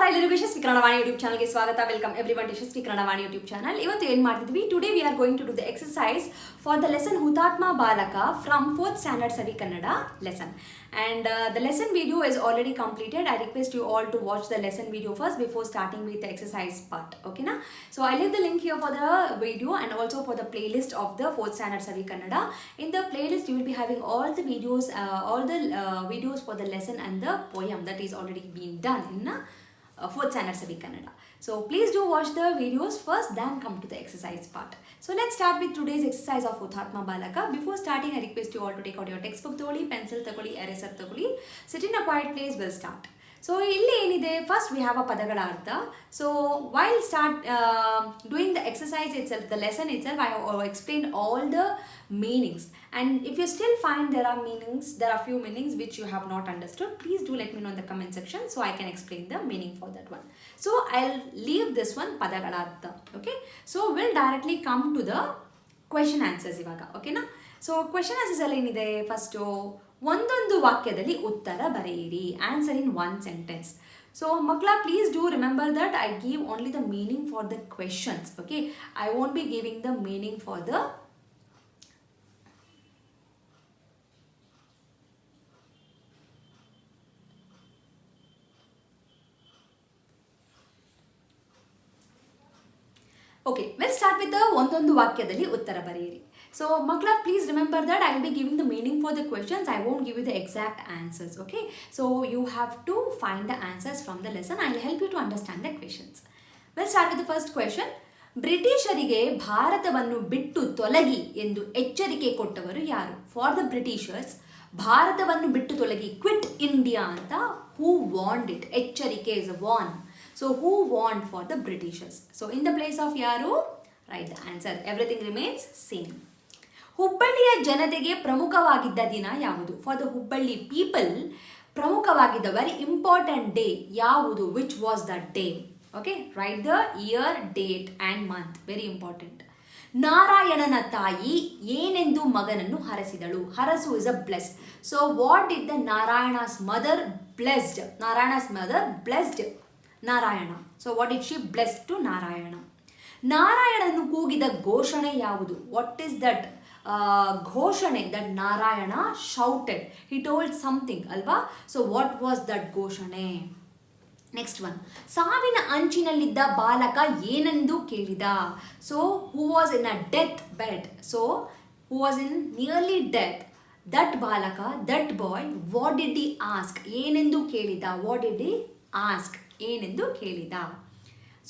ಎಲ್ಲರಿಗೂ ಯಶಸ್ವಿ ಕನ್ನಡ ವಾಣಿ ಯೂಟ್ಯೂಬ್ ಚಾನಲ್ಗೆ ಸ್ವಾಗತ. Welcome everyone Yashasvi Kannada Vani YouTube channel. ಇವತ್ತು ಏನು ಮಾಡ್ತಿದ್ವಿ, today we are going to do the exercise for the lesson ಹುತಾತ್ಮ ಬಾಲಕ from 4th standard Savi Kannada lesson. And the lesson video is already completed. I request you all to watch the lesson video first before starting with the exercise part. Okay na? So I leave the link here for the video and also for the playlist of the 4th standard Savi Kannada. In the playlist you will be having all the videos, videos for the lesson and the poem that is already been done in 4th standard Savi Kannada. So please do watch the videos first, then come to the exercise part. So let's start with today's exercise of Huthaatma Balaka. Before starting, I request you all to take out your textbook togoli, pencil togoli, eraser togoli. Sit in a quiet place, we'll start. So illi enide, first we have a padagala artha. So while doing the exercise itself, the lesson itself, I have explained all the meanings. And if you still find there are few meanings which you have not understood, please do let me know in the comment section so I can explain the meaning for that one. So I'll leave this one padagala artha. Okay. So we'll directly come to the question answers ivaga. Okay na? So question answers alli enide, first ಒಂದೊಂದು ವಾಕ್ಯದಲ್ಲಿ ಉತ್ತರ ಬರೆಯಿರಿ. Answer in one sentence. So ಮಕ್ಕಳ, please do remember that I give only the meaning for the questions. Okay, I won't be giving the meaning for the okay. We'll start with the ಒಂದೊಂದು ವಾಕ್ಯದಲ್ಲಿ ಉತ್ತರ ಬರೆಯಿರಿ. So makla, please remember that I will be giving the meaning for the questions. I won't give you the exact answers. Okay, so you have to find the answers from the lesson. I will help you to understand the questions. We'll start with the first question. ಬ್ರಿಟಿಷರಿಗೆ ಭಾರತವನ್ನು ಬಿಟ್ಟು ತೊಲಗಿ ಎಂದು ಎಚ್ಚರಿಕೆ ಕೊಟ್ಟವರು ಯಾರು? For the Britishers, ಭಾರತವನ್ನು ಬಿಟ್ಟು ತೊಲಗಿ, ಕ್ವಿಟ್ ಇಂಡಿಯಾ ಅಂತ ಹೂ ವಾರ್ನ್ಡ್ ಇಟ್. ಎಚ್ಚರಿಕೆ is a warn. So who warned for the Britishers? So in the place of ಯಾರು? Write the answer. Everything remains same. ಹುಬ್ಬಳ್ಳಿಯ ಜನತೆಗೆ ಪ್ರಮುಖವಾಗಿದ್ದ ದಿನ ಯಾವುದು? ಫಾರ್ ದ ಹುಬ್ಬಳ್ಳಿ ಪೀಪಲ್, ಪ್ರಮುಖವಾಗಿದ್ದ ವೆರಿ ಇಂಪಾರ್ಟೆಂಟ್ ಡೇ ಯಾವುದು? Which was the day? Okay, write the year, date and month. Very important. ನಾರಾಯಣನ ತಾಯಿ ಏನೆಂದು ಮಗನನ್ನು ಹರಸಿದಳು? ಹರಸು is a bless. So what did the ನಾರಾಯಣಸ್ mother blessed? Narayana's mother blessed Narayana. So what did she bless to Narayana? ನಾರಾಯಣನು ಕೂಗಿದ ಘೋಷಣೆ ಯಾವುದು? ವಾಟ್ ಈಸ್ ದಟ್ ಘೋಷಣೆ that Narayana shouted? He told something ಅಲ್ವಾ? ಸೊ ವಾಟ್ ವಾಸ್ ದಟ್ ಘೋಷಣೆ? Next one. ಸಾವಿನ ಅಂಚಿನಲ್ಲಿದ್ದ ಬಾಲಕ ಏನೆಂದು ಕೇಳಿದ? So who was in a death bed. So who was in nearly death. That ಬಾಲಕ, that boy, what did he ask? ಏನೆಂದು ಕೇಳಿದ? What did he ask? ಏನೆಂದು ಕೇಳಿದ?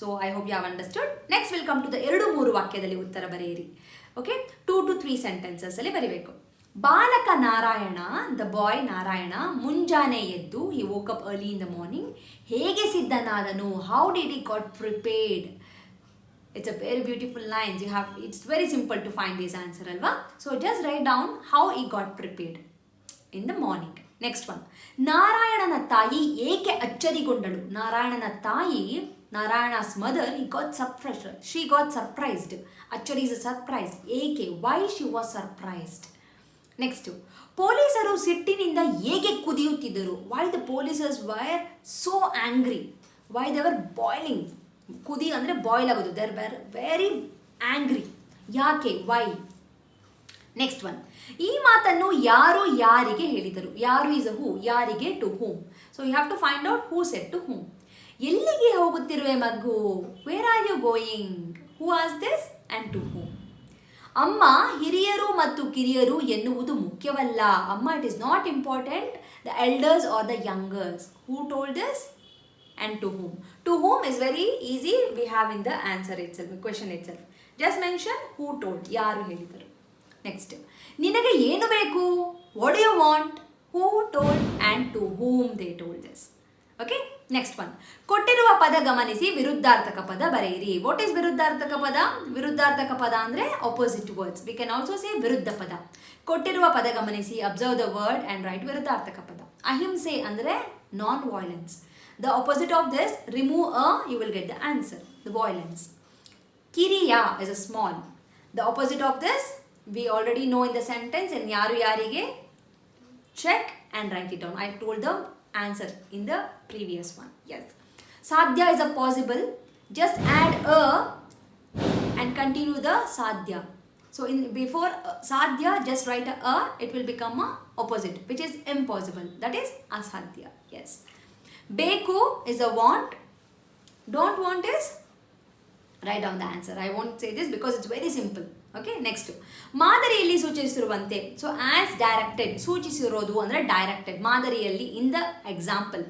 So I hope you have understood. Next will come to the 2-3 ವಾಕ್ಯದಲ್ಲಿ ಉತ್ತರ ಬರೆಯಿರಿ. Okay, 2 to 3 sentences ಅಲ್ಲಿ ಬರೀಬೇಕು. ಬಾಲಕ ನಾರಾಯಣ, ದ ಬಾಯ್ ನಾರಾಯಣ, ಮುಂಜಾನೆ ಎದ್ದು, he woke up early in the morning. ಹೇಗೆ ಸಿದ್ಧನಾದನು? How did he got prepared? It's a very beautiful lines. You have, it's very simple to find this answer ಅಲ್ವಾ? So just write down how he got prepared in the morning. Next one. ನಾರಾಯಣನ ತಾಯಿ ಏಕೆ ಅಚ್ಚರಿಗೊಂಡಳು? ನಾರಾಯಣನ ತಾಯಿ, Narayana's mother, she got surprised. Actually is a surprise. ಏಕೆ? Why she was surprised? Next. ಪೊಲೀಸರು ಸಿಟ್ಟಿನಿಂದ ಏಕೆ ಕುದಿಯುತ್ತಿದ್ದರು? Why the policers were so angry? Why they were boiling? ಕುದಿ ಅಂದರೆ ಬಾಯ್ಲ್ ಆಗೋದು. They were very angry. ಯಾಕೆ? Why? Next one. ಈ ಮಾತನ್ನು ಯಾರು ಯಾರಿಗೆ ಹೇಳಿದರು? ಯಾರು is a who. ಯಾರಿಗೆ? to whom. So you have to find out who said to whom. ಎಲ್ಲಿಗೆ ಹೋಗುತ್ತಿರುವೆ ಮಗು? Where are you going? Who as this and to whom? ಅಮ್ಮ, ಹಿರಿಯರು ಮತ್ತು ಕಿರಿಯರು ಎನ್ನುವುದು ಮುಖ್ಯವಲ್ಲ. ಅಮ್ಮ, it is not important the elders or the youngers. Who told this and to whom? To whom is very easy. We have in the answer itself, question itself. Just mention who told, ಯಾರು ಹೇಳಿದರು. Next. ನಿನಗೆ ಏನು ಬೇಕು? What do you want? Who told and to whom they told this. Okay, next one. ಕೊಟ್ಟಿರುವ ಪದ ಗಮನಿಸಿ, ವಿರುದ್ಧಾರ್ಥಕ ಪದ ಬರೆಯಿರಿ. ವಾಟ್ ಈಸ್ ವಿರುದ್ಧಾರ್ಥಕ ಪದ? ವಿರುದ್ಧಾರ್ಥಕ ಪದ ಅಂದರೆ opposite words. We can also say ವಿರುದ್ಧ ಪದ. ಕೊಟ್ಟಿರುವ ಪದ ಗಮನಿಸಿ, observe the word and write ವಿರುದ್ಧಾರ್ಥಕ ಪದ. ಅಹಿಂಸೆ ಅಂದರೆ non violence. The opposite of this, remove a, you will get the answer, the violence. ಕಿರಿಯ is a small. The opposite of this, we already know in the sentence. In ಯಾರು ಯಾರಿಗೆ, check and write it down. I told the answer in the previous one. Yes. Sadhya is a possible. Just add a and continue the sadhya. So in before sadhya, just write a, it will become a opposite, which is impossible. That is asadhya. Yes. Beku is a want. Don't want is, write down the answer. I won't say this because it's very simple. Okay, next. ಮಾದರಿಯಲ್ಲಿ ಸೂಚಿಸಿರುವಂತೆ. So as directed, ಸೂಚಿಸಿರೋದು ಅಂದರೆ directed. ಮಾದರಿಯಲ್ಲಿ in the example.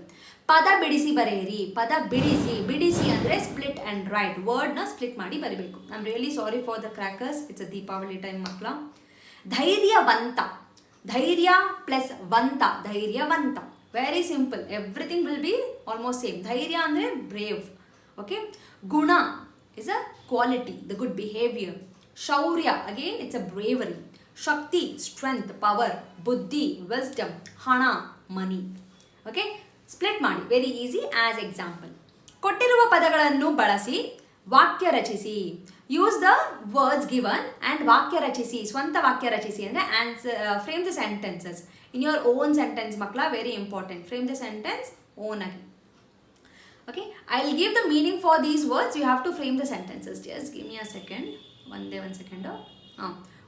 ಪದ ಬಿಡಿಸಿ ಬರೆಯಿರಿ. ಪದ ಬಿಡಿಸಿ, ಬಿಡಿಸಿ ಅಂದರೆ ಸ್ಪ್ಲಿಟ್ ಆ್ಯಂಡ್ ರೈಟ್. ವರ್ಡ್ನ ಸ್ಪ್ಲಿಟ್ ಮಾಡಿ ಬರಿಬೇಕು. I am really sorry for the crackers. It's a Deepavali time ಮಕ್ಕಳ. ಧೈರ್ಯವಂತ. ಧೈರ್ಯ ಪ್ಲಸ್ ವಂತ, ಧೈರ್ಯವಂತ. Very simple. Everything will be almost same. ಧೈರ್ಯ ಅಂದರೆ ಬ್ರೇವ್. ಓಕೆ. ಗುಣ is a quality, the good behavior. Shaurya, again it's a bravery. Shakti, strength, power. Buddhi, wisdom. Hana, money. Okay, split ಮಾಡಿ, very easy. As example, ಕೊಟ್ಟಿರುವ ಪದಗಳನ್ನು ಬಳಸಿ ವಾಕ್ಯ ರಚಿಸಿ. Use the words given and ವಾಕ್ಯ ರಚಿಸಿ. ಸ್ವಂತ ವಾಕ್ಯ ರಚಿಸಿ ಅಂದರೆ frame the sentences in your own sentence ಮಕ್ಕಳ. Very important. Frame the sentence own ಆಗಿ. Okay, I'll give the meaning for these words. You have to frame the sentences. Just give me a second. One second.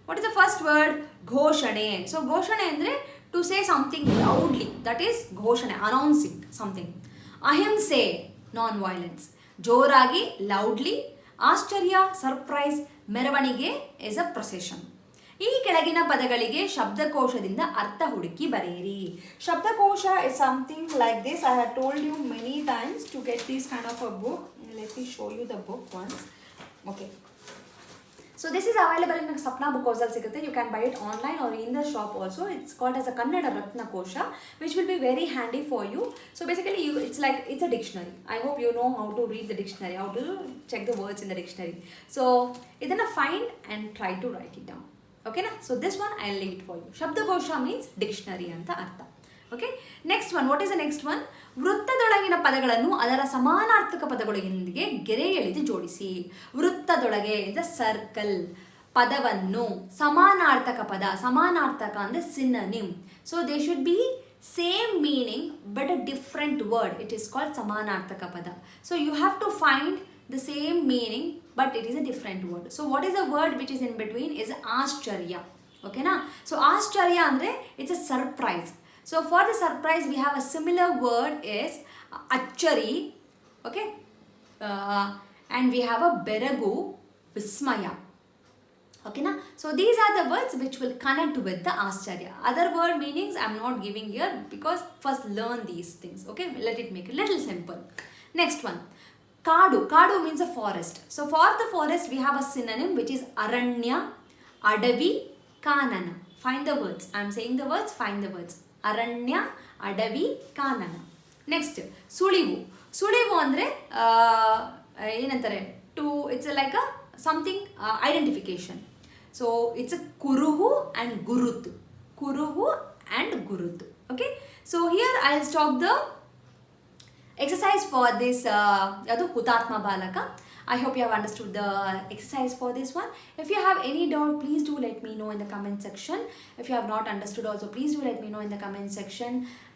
What is the first word? Ghoshane. So Ghoshane andre to say something loudly. That is Ghoshane, announcing something. Ahimse, non-violence. Joragi, loudly. Ashcharya, surprise. Meravanige is a procession. ಈ ಕೆಳಗಿನ ಪದಗಳಿಗೆ ಶಬ್ದಕೋಶದಿಂದ ಅರ್ಥ ಹುಡುಕಿ ಬರೆಯಿರಿ. ಶಬ್ದಕೋಶ is something like this. I have told you many times to get this kind of a book. Let me show you the book once. Okay. So this is available in Sapna book also ಸಿಗುತ್ತೆ. You can buy it online or in the shop also. It's called as a Kannada Ratna Kosha, which will be very handy for you. So basically it's a dictionary. I hope you know how to read the dictionary, how to check the words in the dictionary. So ಇದನ್ನ find and try to write it down. Okay na? So this one I'll leave it for you. Shabdakosha means dictionary anta artha. Okay. Next one. What is the next one? ವೃತ್ತದೊಳಗಿನ ಪದಗಳನ್ನು ಅದರ ಸಮಾನಾರ್ಥಕ ಪದಗಳೊಂದಿಗೆ ಗೆರೆ ಎಳೆದು ಜೋಡಿಸಿ. ವೃತ್ತದೊಳಗೆ is a circle. ಪದವನ್ನು ಸಮಾನಾರ್ಥಕ ಪದ. ಸಮಾನಾರ್ಥಕ ಅಂದರೆ synonym. So they should be same meaning but a different word. It is called samanarthaka pada. So you have to find the same meaning but it is a different word. So what is the word which is in between is ascharya. Okay na? So ascharya andre it's a surprise. So for the surprise we have a similar word is achari. Okay, and we have a beragu, vismaya. Okay na? So these are the words which will connect with the ascharya. Other word meanings I am not giving here because first learn these things. Okay, let it make it little simple. Next one. Kadu. Kadu means a forest. So for the forest we have a synonym which is aranya, adavi, kanana. Find the words. I am saying the words, find the words. Aranya, adavi, kanana. Next, sulivu. Sulivu andre ಏನಂತಾರೆ to, it's like a something identification. So it's a kuruhu and gurutu. Kuruhu and gurutu. Okay. So here I'll stop the exercise for this Huthaatma balaka. I hope you have understood the exercise for this one. If you have any doubt, please do let me know in the comment section. If you have not understood also, please do let me know in the comment section.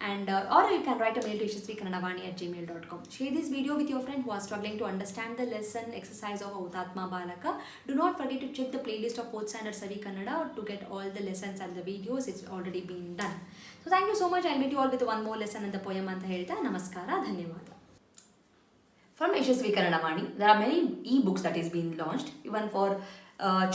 And or you can write a mail to yashasvikannadavaani@gmail.com. Share this video with your friend who are struggling to understand the lesson exercise of Huthaatma balaka. Do not forget to check the playlist of 4th standard Savi Kannada to get all the lessons and the videos. It's already been done. So thank you so much. I'll meet you all with one more lesson and the poem anta helta. Namaskara, dhanyawada. From Yashaswi Kannada Vaani, there are many e-books that is being launched even for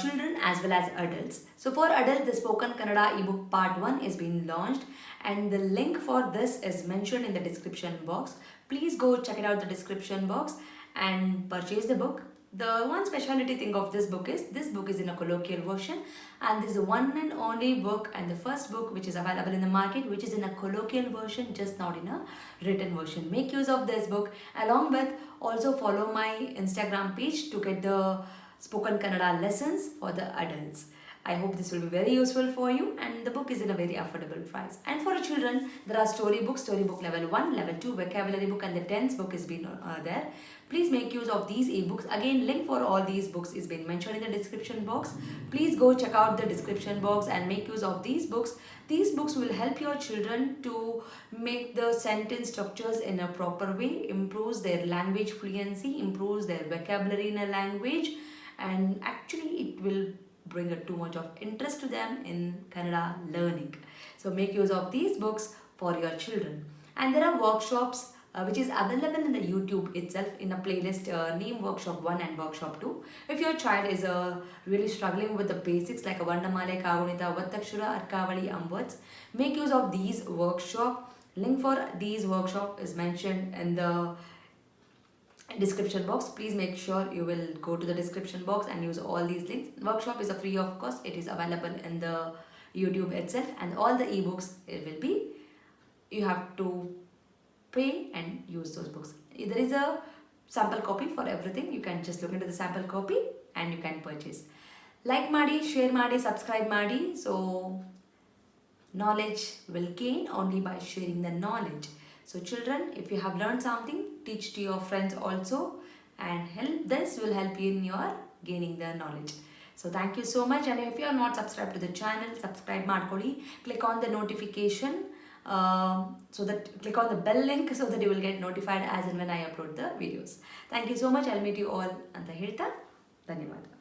children as well as adults. So for adults, the Spoken Kannada ebook part 1 is being launched and the link for this is mentioned in the description box. Please go check it out the description box and purchase the book. The one speciality thing of this book is in a colloquial version, and this is the one and only book and the first book which is available in the market which is in a colloquial version, just not in a written version. Make use of this book. Along with, also follow my Instagram page to get the Spoken Kannada lessons for the adults. I hope this will be very useful for you, and the book is in a very affordable price. And for children, there are storybook level 1, level 2, vocabulary book, and the tense book is been there. Please make use of these ebooks. Again, link for all these books is been mentioned in the description box. Please go check out the description box and make use of these books. These books will help your children to make the sentence structures in a proper way, improves their language fluency, improves their vocabulary in a language, and actually it will bring too much of interest to them in Kannada learning. So make use of these books for your children. And there are workshops which is available in the YouTube itself in a playlist named Workshop 1 and Workshop 2. If your child is really struggling with the basics like a Varnamale, Kagunita, Vattakshura, Arkavali, words, make use of these workshop. Link for these workshop is mentioned in the description box. Please make sure you will go to the description box and use all these links. Workshop is a free of cost. It is available in the YouTube itself, and all the ebooks it will be, you have to pay and use those books. There is a sample copy for everything. You can just look into the sample copy and you can purchase. Like ಮಾಡಿ, share ಮಾಡಿ, subscribe ಮಾಡಿ. So knowledge will gain only by sharing the knowledge. So children, if you have learned something, teach to your friends also, and this will help you in your gaining the knowledge. So thank you so much, and if you are not subscribed to the channel, subscribe ಮಾಡ್ಕೊಳ್ಳಿ. Click on the notification, so that click on the bell link so that you will get notified as and when I upload the videos. Thank you so much. I'll meet you all ಅಂತ ಹೇಳ್ತಾ ಧನ್ಯವಾದ.